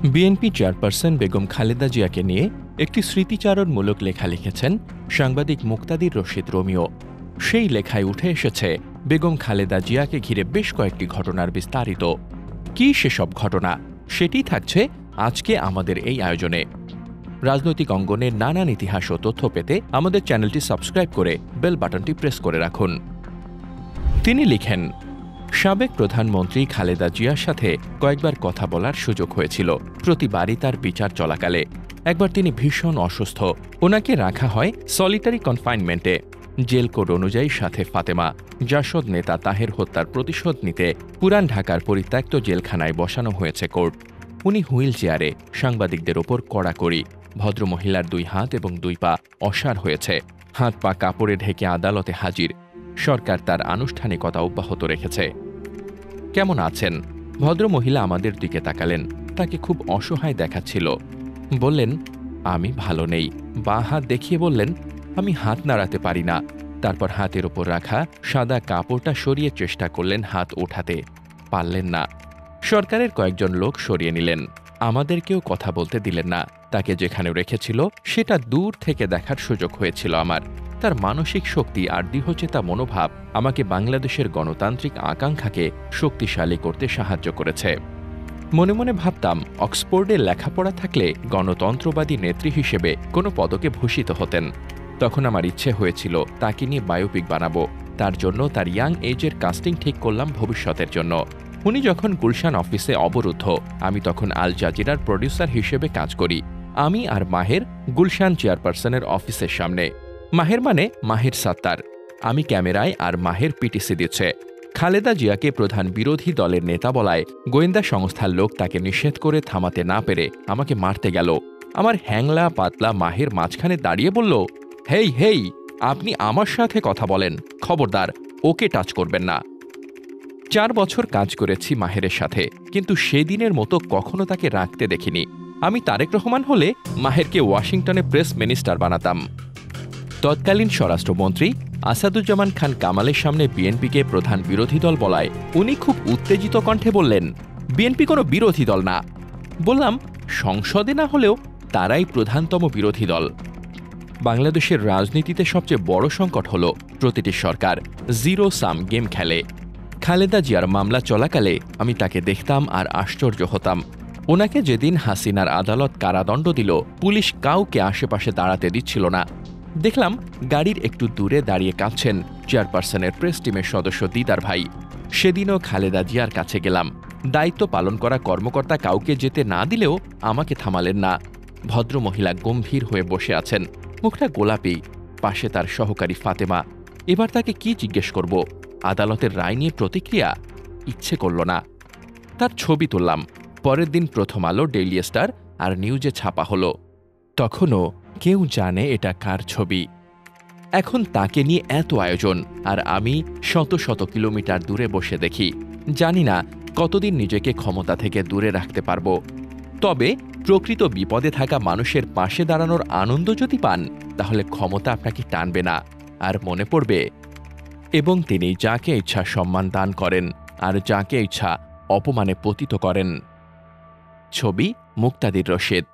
BNP chairperson Begum Khaleda জিয়াকে নিয়ে একটি স্মৃতিচারণমূলক লেখা লিখেছেন সাংবাদিক মুক্তাদির রশিদ রোমিও। সেই লেখায় উঠে এসেছে বেগম খালেদা জিয়াকে ঘিরে বেশ কয়েকটি ঘটনার বিস্তারিত। কী সেসব ঘটনা, সেটি থাকছে আজকে আমাদের এই আয়োজনে। রাজনৈতিক অঙ্গনের নানান ইতিহাস ও তথ্য পেতে আমাদের চ্যানেলটি সাবস্ক্রাইব করে বেল বাটনটি প্রেস করে রাখুন। তিনি লিখেন, সাবেক প্রধানমন্ত্রী খালেদা জিয়ার সাথে কয়েকবার কথা বলার সুযোগ হয়েছিল, প্রতিবারই তার বিচার চলাকালে। একবার তিনি ভীষণ অসুস্থ, ওনাকে রাখা হয় সলিটারি কনফাইনমেন্টে। জেল কোড অনুযায়ী সাথে ফাতেমা, জাসদ নেতা তাহের হত্যার প্রতিশোধ নিতে পুরান ঢাকার পরিত্যক্ত জেলখানায় বসানো হয়েছে কোর্ট। উনি হুইল চেয়ারে, সাংবাদিকদের ওপর কড়াকড়ি। ভদ্রমহিলার 2 হাত এবং 2 পা অসাড় হয়েছে, হাত পা কাপড়ে ঢেকে আদালতে হাজির। সরকার তার আনুষ্ঠানিকতা অব্যাহত রেখেছে। কেমন আছেন? ভদ্রমহিলা আমাদের দিকে তাকালেন। তাকে খুব অসহায় দেখাচ্ছিল। বললেন, আমি ভালো নেই। বাঁ হাত দেখিয়ে বললেন, আমি হাত নাড়াতে পারি না। তারপর হাতের ওপর রাখা সাদা কাপড়টা সরিয়ে চেষ্টা করলেন হাত ওঠাতে, পারলেন না। সরকারের কয়েকজন লোক সরিয়ে নিলেন, আমাদেরকেও কথা বলতে দিলেন না। তাকে যেখানে রেখেছিল সেটা দূর থেকে দেখার সুযোগ হয়েছিল আমার। তার মানসিক শক্তি আর দৃঢ়চেতা মনোভাব আমাকে বাংলাদেশের গণতান্ত্রিক আকাঙ্ক্ষাকে শক্তিশালী করতে সাহায্য করেছে। মনে মনে ভাবতাম, অক্সফোর্ডে লেখাপড়া থাকলে গণতন্ত্রবাদী নেত্রী হিসেবে কোনো পদকে ভূষিত হতেন। তখন আমার ইচ্ছে হয়েছিল তাকে নিয়ে বায়োপিক বানাবো। তার জন্য তার ইয়াং এজের কাস্টিং ঠিক করলাম ভবিষ্যতের জন্য। উনি যখন গুলশান অফিসে অবরুদ্ধ, আমি তখন আল জাজিরার প্রডিউসার হিসেবে কাজ করি। আমি আর মাহের গুলশান চেয়ারপারসনের অফিসের সামনে। মাহের মানে মাহের সাত্তার। আমি ক্যামেরায় আর মাহের পিটিসি দিচ্ছে। খালেদা জিয়াকে প্রধান বিরোধী দলের নেতা বলায় গোয়েন্দা সংস্থার লোক তাকে নিষেধ করে থামাতে না পেরে আমাকে মারতে গেল। আমার হ্যাংলা পাতলা মাহের মাঝখানে দাঁড়িয়ে বলল, হেই হেই, আপনি আমার সাথে কথা বলেন, খবরদার ওকে টাচ করবেন না। 4 বছর কাজ করেছি মাহেরের সাথে, কিন্তু সেদিনের মতো কখনো তাকে রাখতে দেখিনি। আমি তারেক রহমান হলে মাহেরকে ওয়াশিংটনে প্রেস মিনিস্টার বানাতাম। তৎকালীন স্বরাষ্ট্রমন্ত্রী আসাদুজ্জামান খান কামালের সামনে বিএনপিকে প্রধান বিরোধী দল বলায় উনি খুব উত্তেজিত কণ্ঠে বললেন, বিএনপি কোনো বিরোধী দল না। বললাম, সংসদে না হলেও তারাই প্রধানতম বিরোধী দল। বাংলাদেশের রাজনীতিতে সবচেয়ে বড় সংকট হল প্রতিটি সরকার জিরো সাম গেম খেলে। খালেদা জিয়ার মামলা চলাকালে আমি তাকে দেখতাম আর আশ্চর্য হতাম। ওনাকে যেদিন হাসিনার আদালত কারাদণ্ড দিল, পুলিশ কাউকে আশেপাশে দাঁড়াতে দিচ্ছিল না। দেখলাম গাড়ির একটু দূরে দাঁড়িয়ে কাঁদছেন চেয়ারপারসনের প্রেস টিমের সদস্য দিদার ভাই। সেদিনও খালেদা জিয়ার কাছে গেলাম। দায়িত্ব পালন করা কর্মকর্তা কাউকে যেতে না দিলেও আমাকে থামালেন না। ভদ্রমহিলা গম্ভীর হয়ে বসে আছেন, মুখটা গোলাপি। পাশে তার সহকারী ফাতেমা। এবার তাকে কি জিজ্ঞেস করব? আদালতের রায় নিয়ে প্রতিক্রিয়া? ইচ্ছে করল না। তার ছবি তুললাম। পরের দিন প্রথম আলো, ডেইলি স্টার আর নিউজে ছাপা হলো। তখনও কেউ জানে এটা কার ছবি। এখন তাকে নিয়ে এত আয়োজন, আর আমি শত শত কিলোমিটার দূরে বসে দেখি। জানি না কতদিন নিজেকে ক্ষমতা থেকে দূরে রাখতে পারব। তবে প্রকৃত বিপদে থাকা মানুষের পাশে দাঁড়ানোর আনন্দ যদি পান, তাহলে ক্ষমতা আপনাকে টানবে না, আর মনে পড়বে। এবং তিনি যাকে ইচ্ছা সম্মান দান করেন, আর যাকে ইচ্ছা অপমানে পতিত করেন। ছবি মুক্তাদির রশিদ।